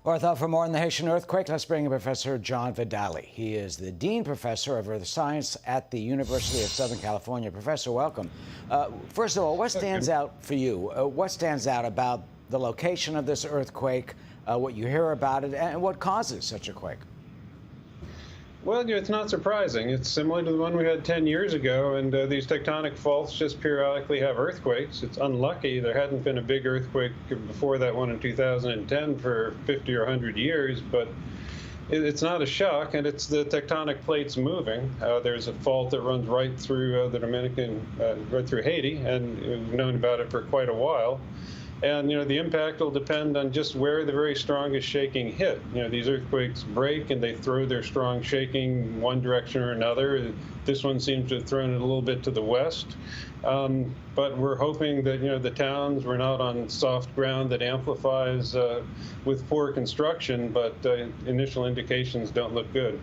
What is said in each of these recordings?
Ortho, for more on the Haitian earthquake, let's bring in Professor John Vidali. He is the Dean Professor of Earth Science at the University of Southern California. Professor, welcome. First of all, what stands out for you? What stands out about the location of this earthquake, what you hear about it, and what causes such a quake? Well, it's not surprising. It's similar to the one we had 10 years ago, and these tectonic faults just periodically have earthquakes. It's unlucky there hadn't been a big earthquake before that one in 2010 for 50 or 100 years, but it's not a shock, and it's the tectonic plates moving. There's a fault that runs right through the Dominican, right through Haiti, and we've known about it for quite a while. And, the impact will depend on just where the very strongest shaking hit. These earthquakes break and they throw their strong shaking one direction or another. This one seems to have thrown it a little bit to the west. But we're hoping that, the towns, we're not on soft ground that amplifies with poor construction, but initial indications don't look good.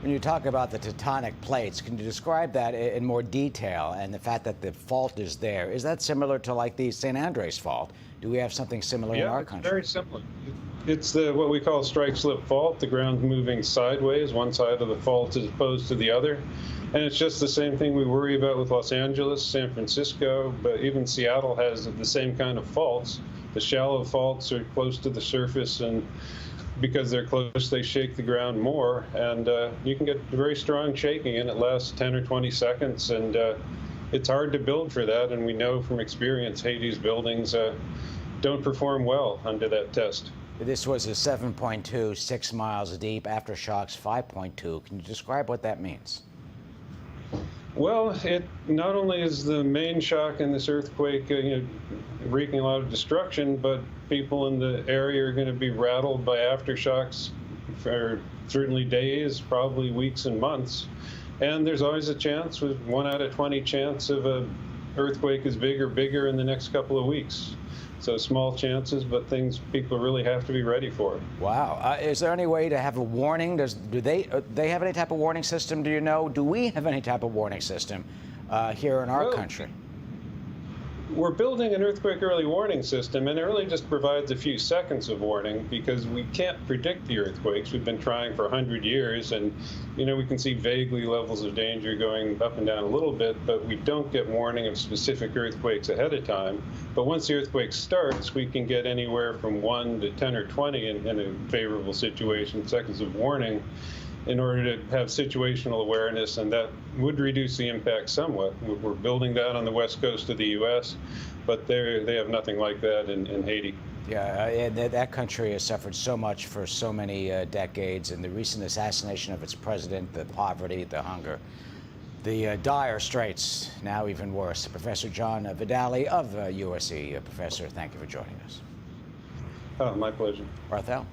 When you talk about the tectonic plates, can you describe that in more detail and the fact that the fault is there? Is that similar to like the St. Andreas fault? Do we have something similar in our country? Yeah, very similar. It's what we call strike-slip fault. The ground's moving sideways, one side of the fault as opposed to the other. And it's just the same thing we worry about with Los Angeles, San Francisco, but even Seattle has the same kind of faults. The shallow faults are close to the surface, and because they're close, they shake the ground more, and you can get very strong shaking, and it lasts 10 or 20 seconds, and it's hard to build for that, and we know from experience Haiti's buildings don't perform well under that test. This was a 7.2, 6 miles deep, aftershocks 5.2. Can you describe what that means? Well, it not only is the main shock in this earthquake wreaking a lot of destruction, but people in the area are going to be rattled by aftershocks for certainly days, probably weeks and months. And there's always a chance, with 1 out of 20 chance of an earthquake is big or bigger in the next couple of weeks. So small chances, but things people really have to be ready for. Wow. Is there any way to have a warning? Do they have any type of warning system? Do you know? Do we have any type of warning system here in our country? We're building an earthquake early warning system, and it really just provides a few seconds of warning because we can't predict the earthquakes. We've been trying for 100 years, and we can see vaguely levels of danger going up and down a little bit, but we don't get warning of specific earthquakes ahead of time. But once the earthquake starts, we can get anywhere from 1 to 10 or 20 in a favorable situation, seconds of warning, in order to have situational awareness, and that would reduce the impact somewhat. We're building that on the west coast of the U.S., but they have nothing like that in Haiti. Yeah, that country has suffered so much for so many decades, and the recent assassination of its president, the poverty, the hunger, the dire straits, now even worse. Professor John Vidali of USC. Professor, thank you for joining us. Oh, my pleasure. Ortho.